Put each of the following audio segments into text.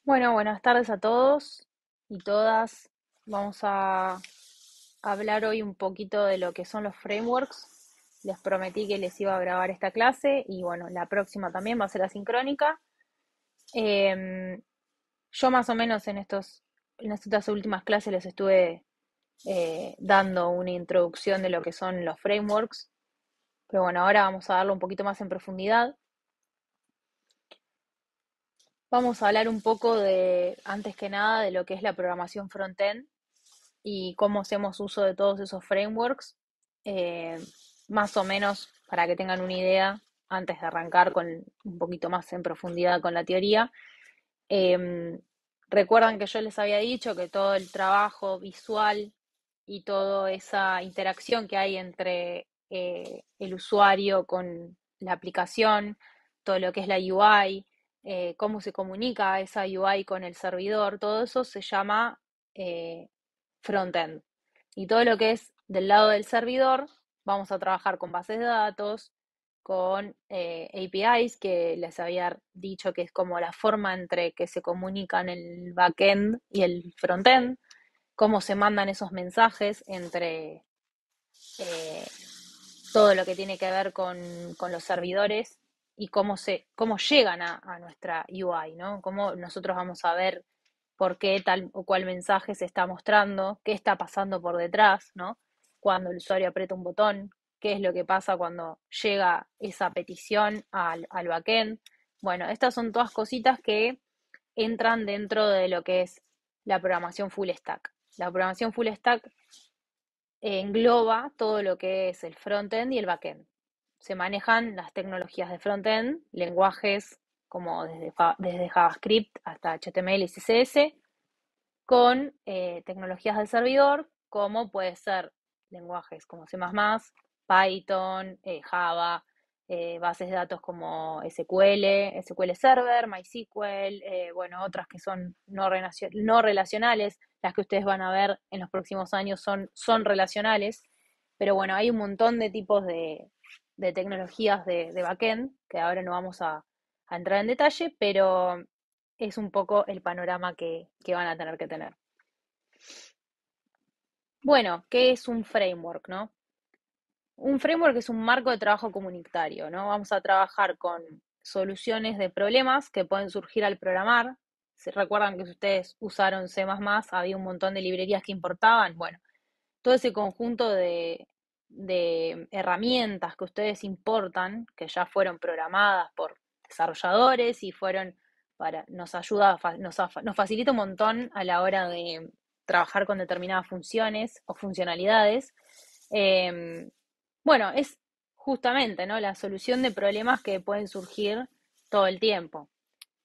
Bueno, buenas tardes a todos y todas. Vamos a hablar hoy un poquito de lo que son los frameworks. Les prometí que les iba a grabar esta clase y bueno, la próxima también va a ser asincrónica. Em, yo más o menos en estas últimas clases les estuve dando una introducción de lo que son los frameworks, pero bueno, ahora vamos a darlo un poquito más en profundidad. Vamos a hablar un poco antes que nada, de lo que es la programación frontend y cómo hacemos uso de todos esos frameworks, eh, más o menos para que tengan una idea antes de arrancar con un poquito más en profundidad con la teoría. Eh, Recuerdan que yo les había dicho que todo el trabajo visual y toda esa interacción que hay entre el usuario con la aplicación, todo lo que es la UI, cómo se comunica esa UI con el servidor, todo eso se llama eh, frontend. Y todo lo que es del lado del servidor, vamos a trabajar con bases de datos, con APIs, que les había dicho que es como la forma entre que se comunican el backend y el frontend, cómo se mandan esos mensajes entre eh, todo lo que tiene que ver con los servidores y cómo llegan a nuestra UI, ¿no? Cómo nosotros vamos a ver por qué tal o cual mensaje se está mostrando, qué está pasando por detrás, ¿no? Cuando el usuario aprieta un botón, qué es lo que pasa cuando llega esa petición al backend. Bueno, estas son todas cositas que entran dentro de lo que es la programación full stack. La programación full stack engloba todo lo que es el frontend y el backend. Se manejan las tecnologías de frontend, lenguajes como desde JavaScript hasta HTML y CSS, con tecnologías del servidor, como puede ser lenguajes como C++, Python, Java, bases de datos como SQL Server, MySQL, bueno, otras que son no relacionales, las que ustedes van a ver en los próximos años son relacionales, pero bueno, hay un montón de tipos de tecnologías de backend, que ahora no vamos a entrar en detalle, pero es un poco el panorama que van a tener que tener. Bueno, ¿qué es un framework, no? Un framework es un marco de trabajo comunitario, ¿no? Vamos a trabajar con soluciones de problemas que pueden surgir al programar. ¿Se recuerdan que si ustedes usaron C++, había un montón de librerías que importaban? Bueno, todo ese conjunto de herramientas que ustedes importan, que ya fueron programadas por desarrolladores y nos ayuda, nos facilita un montón a la hora de trabajar con determinadas funciones o funcionalidades. Eh, bueno, es justamente, ¿no?, la solución de problemas que pueden surgir todo el tiempo.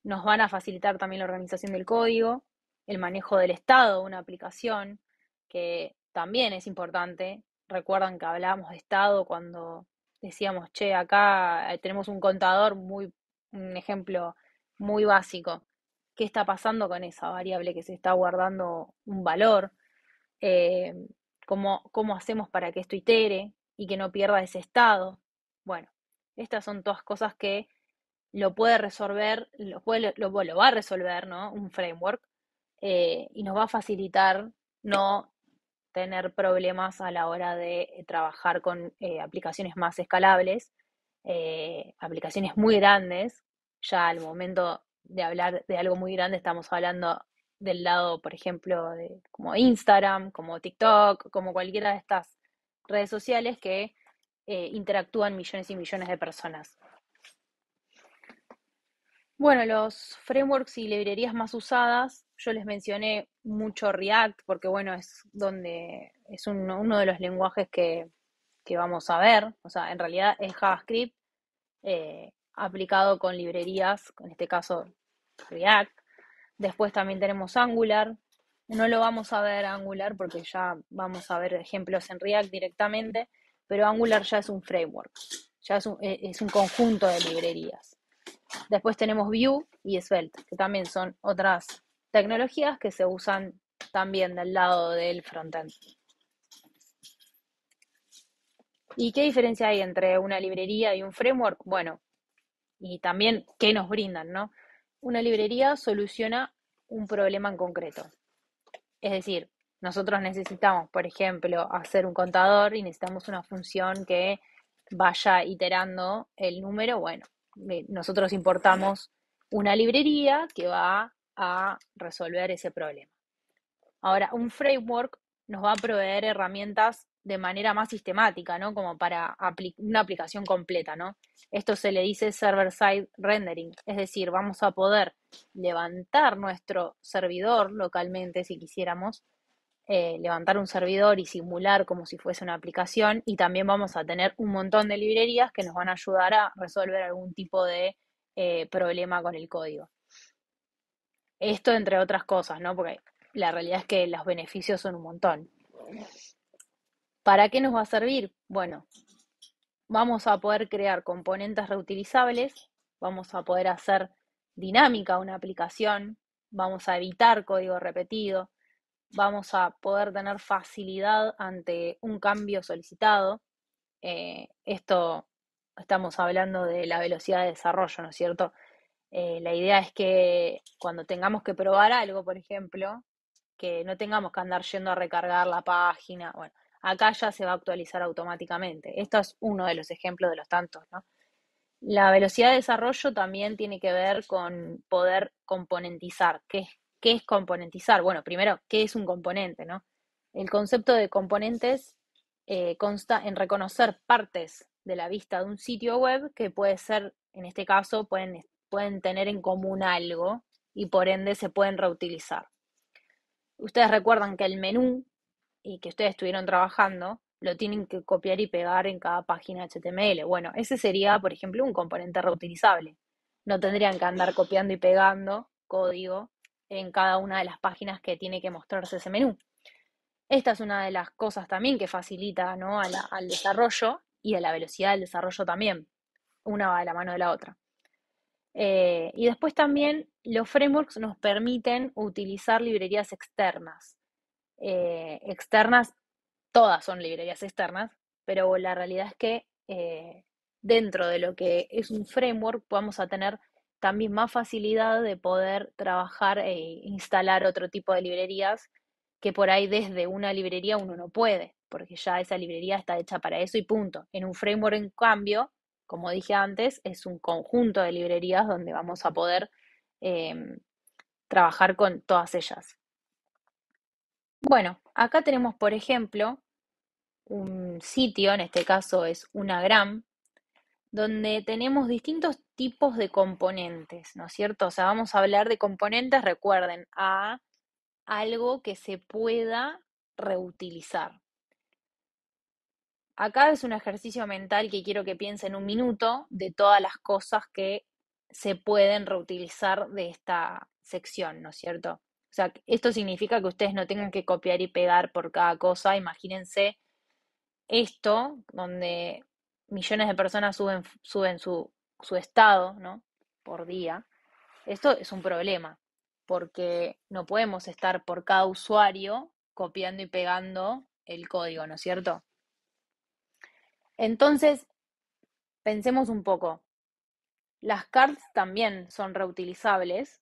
Nos van a facilitar también la organización del código, el manejo del estado de una aplicación, que también es importante. Recuerdan que hablábamos de estado cuando decíamos, che, acá tenemos un contador, un ejemplo muy básico. ¿Qué está pasando con esa variable que se está guardando un valor? Eh, ¿Cómo hacemos para que esto itere y que no pierda ese estado? Bueno, estas son todas cosas que lo puede resolver, lo va a resolver, ¿no?, un framework, y nos va a facilitar no tener problemas a la hora de trabajar con aplicaciones más escalables, aplicaciones muy grandes. Ya al momento de hablar de algo muy grande estamos hablando del lado, por ejemplo, de como Instagram, como TikTok, como cualquiera de estas redes sociales que interactúan millones y millones de personas. Bueno, los frameworks y librerías más usadas, yo les mencioné mucho React porque bueno, es uno de los lenguajes que vamos a ver, o sea, en realidad es JavaScript aplicado con librerías, en este caso React. Después también tenemos Angular. No lo vamos a ver Angular porque ya vamos a ver ejemplos en React directamente, pero Angular ya es un framework, ya es un conjunto de librerías. Después tenemos Vue y Svelte, que también son otras tecnologías que se usan también del lado del frontend. ¿Y qué diferencia hay entre una librería y un framework? Bueno, y también qué nos brindan, ¿no? Una librería soluciona un problema en concreto. Es decir, nosotros necesitamos, por ejemplo, hacer un contador y necesitamos una función que vaya iterando el número. Bueno, nosotros importamos una librería que va a resolver ese problema. Ahora, un framework nos va a proveer herramientas de manera más sistemática, ¿no? Como para una aplicación completa, ¿no? Esto se le dice server-side rendering, es decir, vamos a poder levantar nuestro servidor localmente si quisiéramos, levantar un servidor y simular como si fuese una aplicación, y también vamos a tener un montón de librerías que nos van a ayudar a resolver algún tipo de problema con el código. Esto entre otras cosas, ¿no? Porque la realidad es que los beneficios son un montón. ¿Para qué nos va a servir? Bueno, vamos a poder crear componentes reutilizables, vamos a poder hacer dinámica una aplicación, vamos a evitar código repetido, vamos a poder tener facilidad ante un cambio solicitado. Esto estamos hablando de la velocidad de desarrollo, ¿no es cierto? La idea es que cuando tengamos que probar algo, por ejemplo, que no tengamos que andar yendo a recargar la página. Bueno, acá ya se va a actualizar automáticamente. Esto es uno de los ejemplos de los tantos, ¿no? La velocidad de desarrollo también tiene que ver con poder componentizar. ¿Qué es componentizar? Bueno, primero, ¿qué es un componente, no? El concepto de componentes consta en reconocer partes de la vista de un sitio web que puede ser, en este caso, pueden tener en común algo y por ende se pueden reutilizar. Ustedes recuerdan que el menú y que ustedes estuvieron trabajando lo tienen que copiar y pegar en cada página HTML. Bueno, ese sería, por ejemplo, un componente reutilizable. No tendrían que andar copiando y pegando código en cada una de las páginas que tiene que mostrarse ese menú. Esta es una de las cosas también que facilita, ¿no? Al desarrollo y a la velocidad del desarrollo también. Una va de la mano de la otra. Y después también los frameworks nos permiten utilizar librerías externas. Externas, todas son librerías externas, pero la realidad es que dentro de lo que es un framework vamos a tener también más facilidad de poder trabajar e instalar otro tipo de librerías que por ahí desde una librería uno no puede, porque ya esa librería está hecha para eso y punto. En un framework, en cambio, como dije antes, es un conjunto de librerías donde vamos a poder eh, trabajar con todas ellas. Bueno, acá tenemos, por ejemplo, un sitio, en este caso es Unagram, donde tenemos distintos tipos de componentes, ¿no es cierto? O sea, vamos a hablar de componentes, recuerden, a algo que se pueda reutilizar. Acá es un ejercicio mental que quiero que piensen un minuto de todas las cosas que se pueden reutilizar de esta sección, ¿no es cierto? O sea, esto significa que ustedes no tengan que copiar y pegar por cada cosa. Imagínense esto, donde millones de personas suben su estado, ¿no? Por día. Esto es un problema, porque no podemos estar por cada usuario copiando y pegando el código, ¿no es cierto? Entonces, pensemos un poco. Las cards también son reutilizables,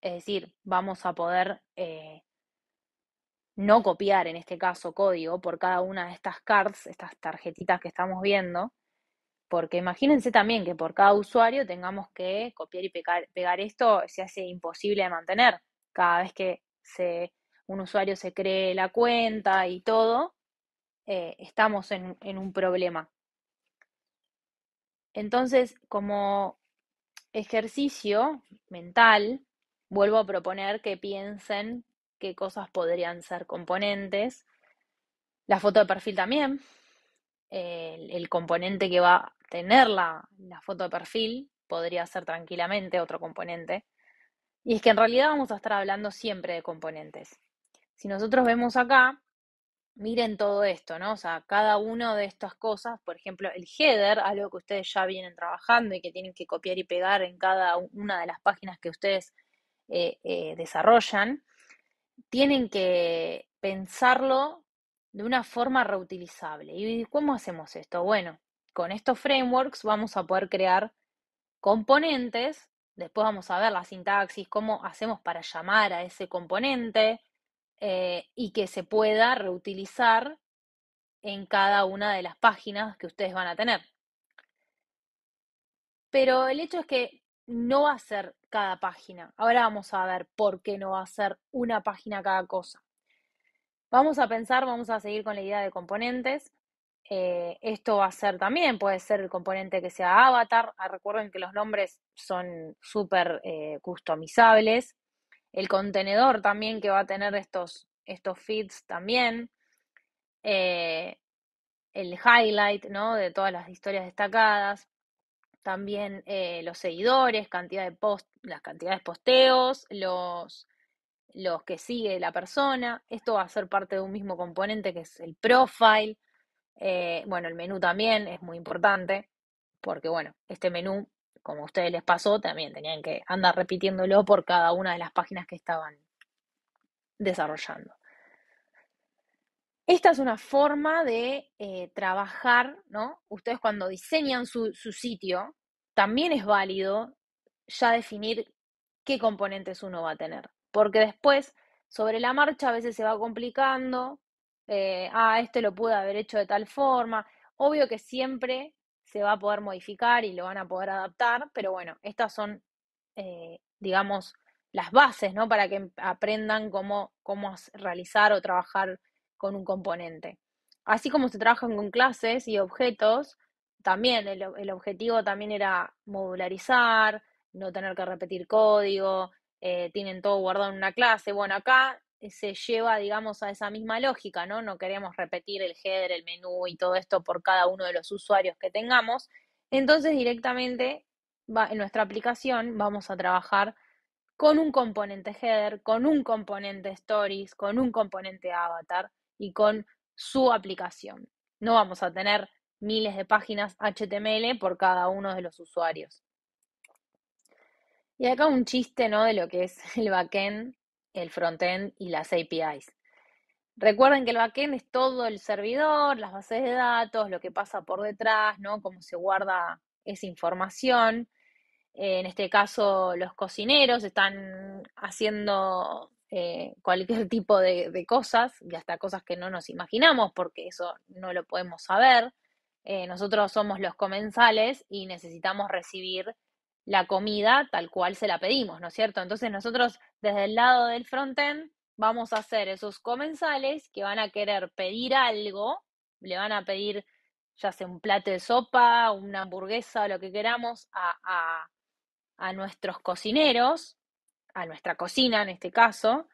es decir, vamos a poder no copiar en este caso código por cada una de estas cards, estas tarjetitas que estamos viendo, porque imagínense también que por cada usuario tengamos que copiar y pegar esto, se hace imposible de mantener. Cada vez que un usuario se cree la cuenta y todo, estamos en un problema. Entonces, como ejercicio mental, vuelvo a proponer que piensen qué cosas podrían ser componentes. La foto de perfil también, el componente que va a tener la foto de perfil podría ser tranquilamente otro componente. Y es que en realidad vamos a estar hablando siempre de componentes. Si nosotros vemos acá, miren todo esto, ¿no? O sea, cada una de estas cosas, por ejemplo, el header, algo que ustedes ya vienen trabajando y que tienen que copiar y pegar en cada una de las páginas que ustedes desarrollan, tienen que pensarlo de una forma reutilizable. ¿Y cómo hacemos esto? Bueno, con estos frameworks vamos a poder crear componentes Después vamos a ver la sintaxis, cómo hacemos para llamar a ese componente y que se pueda reutilizar en cada una de las páginas que ustedes van a tener. Pero el hecho es que no va a ser cada página. Ahora vamos a ver por qué no va a ser una página cada cosa. Vamos a pensar, vamos a seguir con la idea de componentes. Esto va a ser también, puede ser el componente que sea avatar. Recuerden que los nombres son súper customizables. El contenedor también que va a tener estos feeds también. Eh, el highlight, ¿no? De todas las historias destacadas. También los seguidores, las cantidades de posteos, los que sigue la persona. Esto va a ser parte de un mismo componente que es el profile. Bueno, el menú también es muy importante porque, bueno, este menú, como a ustedes les pasó, también tenían que andar repitiéndolo por cada una de las páginas que estaban desarrollando. Esta es una forma de trabajar, ¿no? Ustedes cuando diseñan su sitio, también es válido ya definir qué componentes uno va a tener, porque después, sobre la marcha, a veces se va complicando, este lo pude haber hecho de tal forma, obvio que siempre se va a poder modificar y lo van a poder adaptar, pero bueno, estas son, digamos, las bases, ¿no? Para que aprendan cómo realizar o trabajar con un componente. Así como se trabajan con clases y objetos, también el objetivo también era modularizar, no tener que repetir código, tienen todo guardado en una clase. Bueno, acá se lleva, digamos, a esa misma lógica, ¿no? No queremos repetir el header, el menú y todo esto por cada uno de los usuarios que tengamos. Entonces, directamente en nuestra aplicación vamos a trabajar con un componente header, con un componente stories, con un componente avatar y con su aplicación. No vamos a tener miles de páginas HTML por cada uno de los usuarios. Y acá un chiste, ¿no? De lo que es el backend, el frontend y las APIs. Recuerden que el backend es todo el servidor, las bases de datos, lo que pasa por detrás, ¿no? Cómo se guarda esa información. En este caso, los cocineros están haciendo cualquier tipo de cosas, y hasta cosas que no nos imaginamos, porque eso no lo podemos saber. Nosotros somos los comensales y necesitamos recibir la comida tal cual se la pedimos, ¿no es cierto? Entonces nosotros desde el lado del frontend vamos a hacer esos comensales que van a querer pedir algo, le van a pedir ya sea un plato de sopa, una hamburguesa, lo que queramos, a nuestros cocineros, a nuestra cocina en este caso,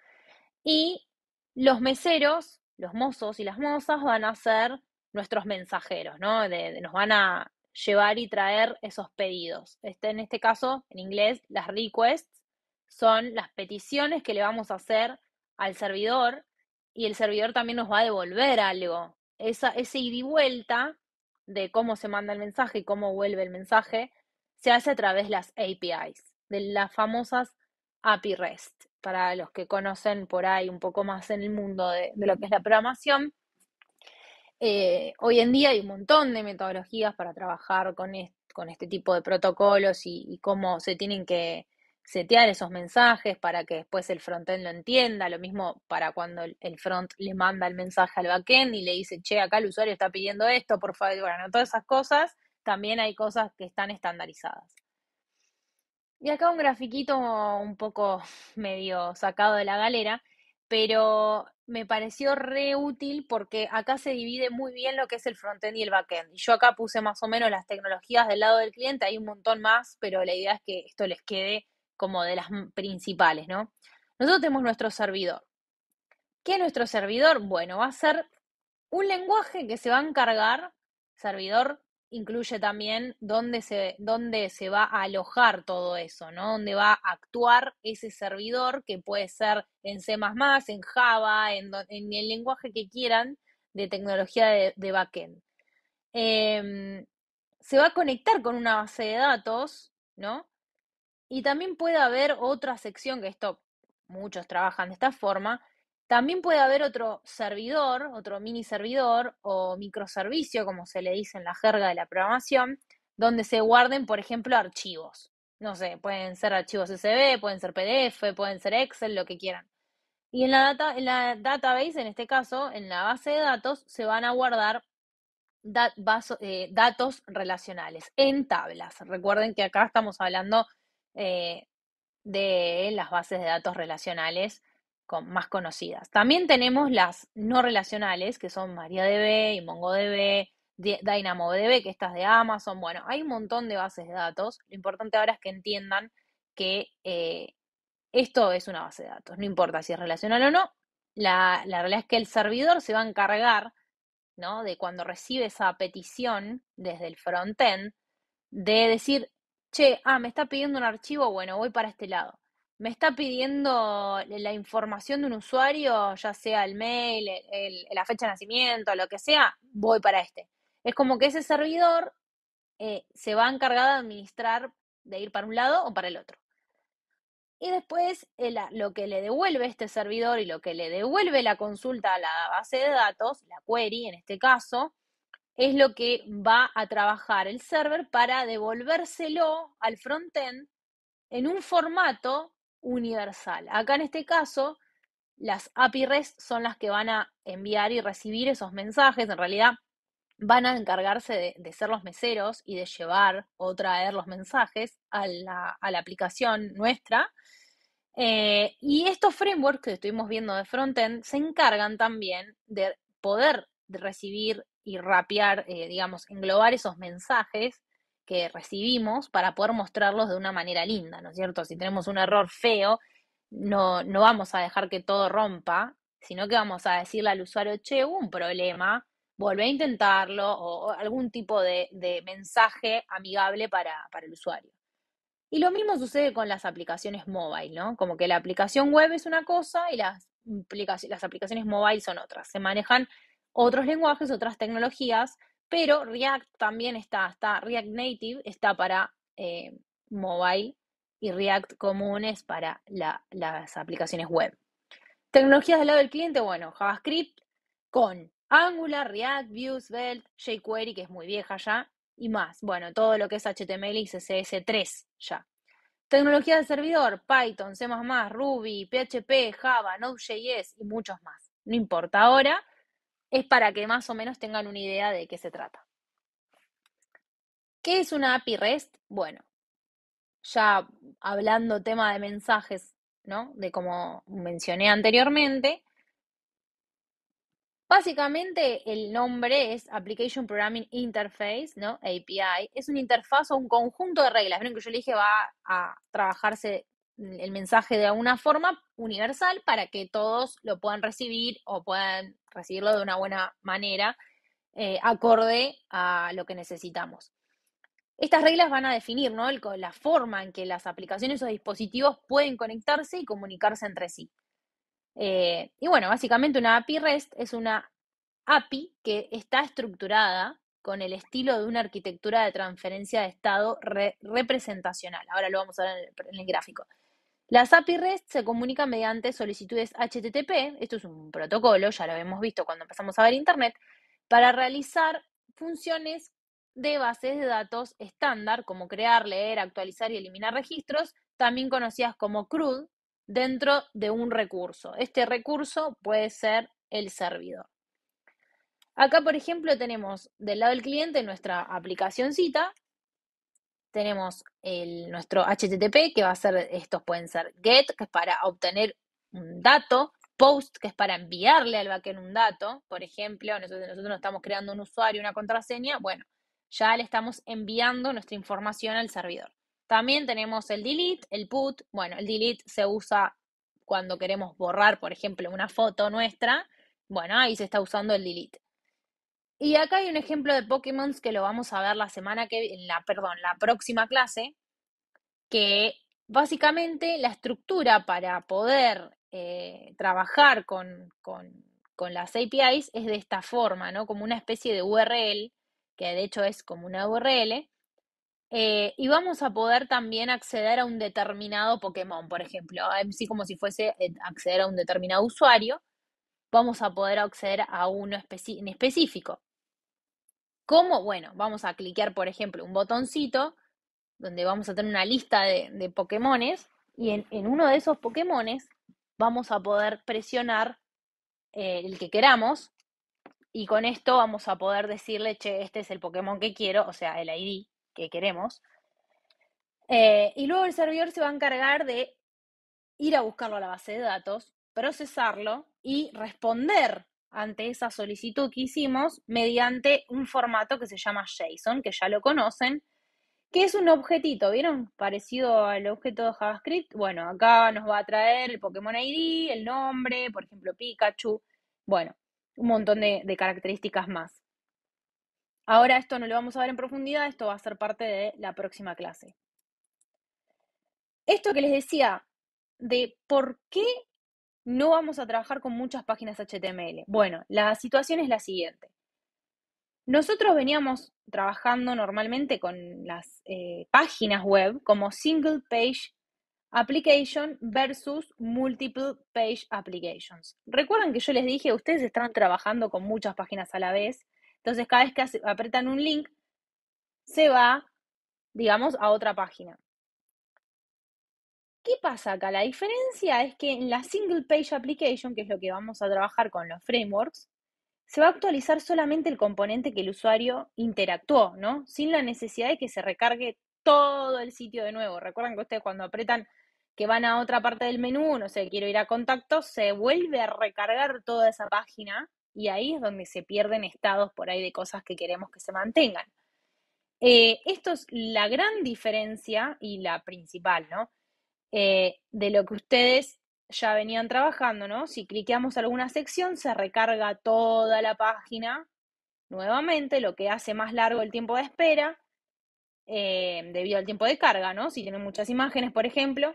y los meseros, los mozos y las mozas van a ser nuestros mensajeros, ¿no? Nos van a llevar y traer esos pedidos. En este caso, en inglés, las requests son las peticiones que le vamos a hacer al servidor y el servidor también nos va a devolver algo. Ese ida y vuelta de cómo se manda el mensaje y cómo vuelve el mensaje se hace a través de las APIs, de las famosas API REST. Para los que conocen por ahí un poco más en el mundo de lo que es la programación, hoy en día hay un montón de metodologías para trabajar con este tipo de protocolos y cómo se tienen que setear esos mensajes para que después el frontend lo entienda. Lo mismo para cuando el front le manda el mensaje al backend y le dice, che, acá el usuario está pidiendo esto, por favor. Bueno, todas esas cosas, también hay cosas que están estandarizadas. Y acá un grafiquito un poco medio sacado de la galera, pero me pareció re útil porque acá se divide muy bien lo que es el frontend y el backend. Y yo acá puse más o menos las tecnologías del lado del cliente, hay un montón más, pero la idea es que esto les quede como de las principales, ¿no? Nosotros tenemos nuestro servidor. ¿Qué es nuestro servidor? Bueno, va a ser un lenguaje que se va a encargar, servidor incluye también dónde se va a alojar todo eso, ¿no? Dónde va a actuar ese servidor, que puede ser en C++, en Java, en el lenguaje que quieran de tecnología de backend. Se va a conectar con una base de datos, ¿no? Y también puede haber otra sección, que esto muchos trabajan de esta forma, también puede haber otro servidor, otro mini servidor o microservicio, como se le dice en la jerga de la programación, donde se guarden, por ejemplo, archivos. No sé, pueden ser archivos CSV, pueden ser PDF, pueden ser Excel, lo que quieran. Y en la database, en este caso, en la base de datos, se van a guardar datos relacionales en tablas. Recuerden que acá estamos hablando eh, de las bases de datos relacionales más conocidas. También tenemos las no relacionales, que son MariaDB y MongoDB, DynamoDB, que estas de Amazon. Bueno, hay un montón de bases de datos. Lo importante ahora es que entiendan que esto es una base de datos. No importa si es relacional o no. La realidad es que el servidor se va a encargar, ¿no?, de cuando recibe esa petición desde el frontend, de decir, che, me está pidiendo un archivo, bueno, voy para este lado. Me está pidiendo la información de un usuario, ya sea el mail, la fecha de nacimiento, lo que sea, voy para este. Es como que ese servidor se va a encargar de administrar, de ir para un lado o para el otro. Y después lo que le devuelve este servidor y lo que le devuelve la consulta a la base de datos, la query en este caso, es lo que va a trabajar el server para devolvérselo al frontend en un formato universal. Acá en este caso, las API REST son las que van a enviar y recibir esos mensajes. En realidad, van a encargarse de ser los meseros y de llevar o traer los mensajes a la aplicación nuestra. Y estos frameworks que estuvimos viendo de frontend se encargan también de poder recibir y rapear, digamos, englobar esos mensajes que recibimos para poder mostrarlos de una manera linda, ¿no es cierto? Si tenemos un error feo, no vamos a dejar que todo rompa, sino que vamos a decirle al usuario, che, hubo un problema, volvé a intentarlo, o algún tipo de mensaje amigable para el usuario. Y lo mismo sucede con las aplicaciones mobile, ¿no? Como que la aplicación web es una cosa y las aplicaciones mobile son otras. Se manejan otros lenguajes, otras tecnologías, pero React también está React Native está para mobile y React común es para las aplicaciones web. Tecnologías del lado del cliente, bueno, JavaScript con Angular, React, Vue, Svelte, jQuery, que es muy vieja ya, y más. Bueno, todo lo que es HTML y CSS3 ya. Tecnología de servidor, Python, C++, Ruby, PHP, Java, Node.js y muchos más. No importa ahora, es para que más o menos tengan una idea de qué se trata. ¿Qué es una API REST? Bueno, ya hablando tema de mensajes, ¿no? De como mencioné anteriormente, básicamente el nombre es Application Programming Interface, ¿no? API. Es una interfaz o un conjunto de reglas. Ven que yo le dije va a trabajarse el mensaje de alguna forma universal para que todos lo puedan recibir o puedan recibirlo de una buena manera, acorde a lo que necesitamos. Estas reglas van a definir, ¿no?, la forma en que las aplicaciones o dispositivos pueden conectarse y comunicarse entre sí. Y bueno, básicamente una API REST es una API que está estructurada con el estilo de una arquitectura de transferencia de estado representacional. Ahora lo vamos a ver en el gráfico. Las API REST se comunican mediante solicitudes HTTP, esto es un protocolo, ya lo hemos visto cuando empezamos a ver Internet, para realizar funciones de bases de datos estándar, como crear, leer, actualizar y eliminar registros, también conocidas como CRUD, dentro de un recurso. Este recurso puede ser el servidor. Acá, por ejemplo, tenemos del lado del cliente nuestra aplicacioncita, tenemos nuestro HTTP, que va a ser, estos pueden ser GET, que es para obtener un dato, POST, que es para enviarle al backend un dato, por ejemplo, nosotros estamos creando un usuario, una contraseña, bueno, ya le estamos enviando nuestra información al servidor. También tenemos el delete, el put, bueno, el delete se usa cuando queremos borrar, por ejemplo, una foto nuestra, bueno, ahí se está usando el delete. Y acá hay un ejemplo de Pokémon que lo vamos a ver la semana que, la próxima clase, que básicamente la estructura para poder trabajar con las APIs es de esta forma, ¿no? Como una especie de URL, que de hecho es como una URL, y vamos a poder también acceder a un determinado Pokémon, por ejemplo, así como si fuese acceder a un determinado usuario, vamos a poder acceder a uno en específico. ¿Cómo? Bueno, vamos a cliquear, por ejemplo, un botoncito donde vamos a tener una lista de Pokémones y en uno de esos Pokémones vamos a poder presionar el que queramos y con esto vamos a poder decirle, che, este es el Pokémon que quiero, o sea, el ID que queremos. Y luego el servidor se va a encargar de ir a buscarlo a la base de datos, procesarlo y responder ante esa solicitud que hicimos mediante un formato que se llama JSON, que ya lo conocen, que es un objetito, ¿vieron? Parecido al objeto de JavaScript. Bueno, acá nos va a traer el Pokémon ID, el nombre, por ejemplo, Pikachu, bueno, un montón de características más. Ahora esto no lo vamos a ver en profundidad, esto va a ser parte de la próxima clase. Esto que les decía de por qué no vamos a trabajar con muchas páginas HTML. Bueno, la situación es la siguiente. Nosotros veníamos trabajando normalmente con las páginas web como single page application versus multiple page applications. Recuerdan que yo les dije, ustedes están trabajando con muchas páginas a la vez, entonces cada vez que apretan un link, se va, digamos, a otra página. ¿Qué pasa acá? La diferencia es que en la single page application, que es lo que vamos a trabajar con los frameworks, se va a actualizar solamente el componente que el usuario interactuó, ¿no? Sin la necesidad de que se recargue todo el sitio de nuevo. Recuerden que ustedes cuando apretan que van a otra parte del menú, no sé, quiero ir a contactos, se vuelve a recargar toda esa página y ahí es donde se pierden estados por ahí de cosas que queremos que se mantengan. Esto es la gran diferencia y la principal, ¿no? De lo que ustedes ya venían trabajando, ¿no? Si cliqueamos alguna sección, se recarga toda la página nuevamente, lo que hace más largo el tiempo de espera, debido al tiempo de carga, ¿no? Si tienen muchas imágenes, por ejemplo.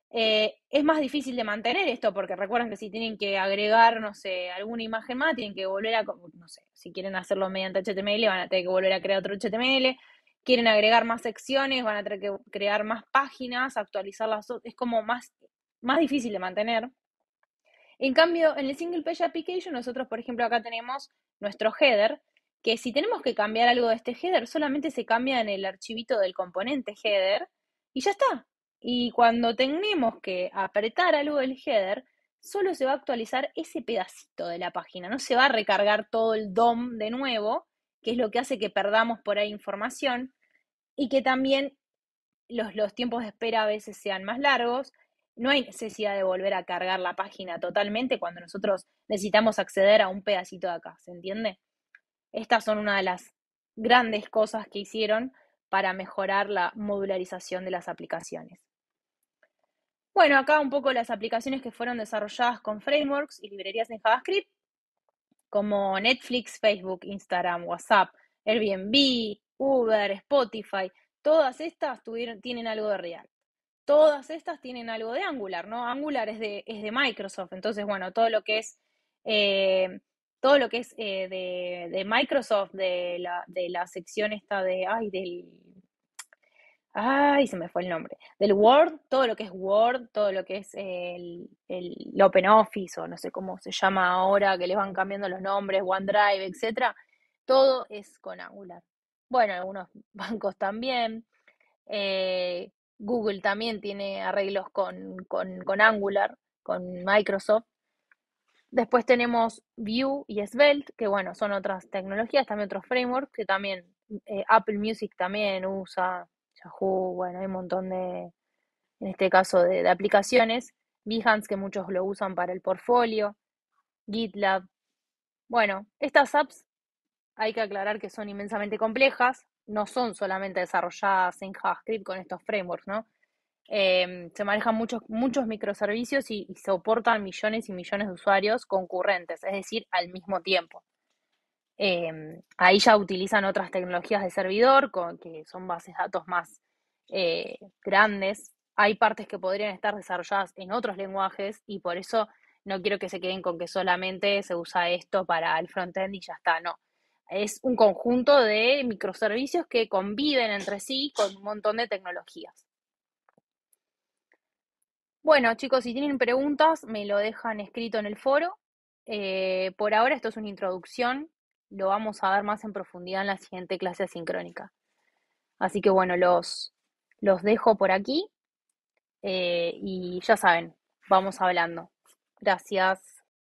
Es más difícil de mantener esto, porque recuerden que si tienen que agregar, no sé, alguna imagen más, tienen que volver a, no sé, si quieren hacerlo mediante HTML, van a tener que volver a crear otro HTML. Quieren agregar más secciones, van a tener que crear más páginas, actualizarlas, es como más difícil de mantener. En cambio, en el Single Page Application, nosotros, por ejemplo, acá tenemos nuestro header, que si tenemos que cambiar algo de este header, solamente se cambia en el archivito del componente header y ya está. Y cuando tenemos que apretar algo del header, solo se va a actualizar ese pedacito de la página, no se va a recargar todo el DOM de nuevo, que es lo que hace que perdamos por ahí información y que también los tiempos de espera a veces sean más largos. No hay necesidad de volver a cargar la página totalmente cuando nosotros necesitamos acceder a un pedacito de acá, ¿se entiende? Estas son una de las grandes cosas que hicieron para mejorar la modularización de las aplicaciones. Bueno, acá un poco las aplicaciones que fueron desarrolladas con frameworks y librerías en JavaScript, como Netflix, Facebook, Instagram, WhatsApp, Airbnb, Uber, Spotify. Todas estas tienen algo de React. Todas estas tienen algo de Angular, ¿no? Angular es de Microsoft, entonces, bueno, eh, todo lo que es de Microsoft, de la sección esta ay, se me fue el nombre, del Word, todo lo que es Word, todo lo que es el OpenOffice, o no sé cómo se llama ahora, que les van cambiando los nombres, OneDrive, etcétera, todo es con Angular. Bueno, algunos bancos también. Eh, Google también tiene arreglos con Angular, con Microsoft. Después tenemos Vue y Svelte, que bueno, son otras tecnologías, también otros frameworks, que también Apple Music también usa, Yahoo, bueno, hay un montón en este caso, de aplicaciones. Behance, que muchos lo usan para el portfolio, GitLab. Bueno, estas apps hay que aclarar que son inmensamente complejas, no son solamente desarrolladas en JavaScript con estos frameworks, ¿no? Se manejan muchos microservicios y soportan millones y millones de usuarios concurrentes, es decir, al mismo tiempo. Ahí ya utilizan otras tecnologías de servidor, que son bases de datos más grandes. Hay partes que podrían estar desarrolladas en otros lenguajes y por eso no quiero que se queden con que solamente se usa esto para el frontend y ya está, no. Es un conjunto de microservicios que conviven entre sí con un montón de tecnologías. Bueno, chicos, si tienen preguntas, me lo dejan escrito en el foro. Por ahora esto es una introducción, lo vamos a ver más en profundidad en la siguiente clase asincrónica. Así que bueno, Los dejo por aquí y ya saben, vamos hablando. Gracias.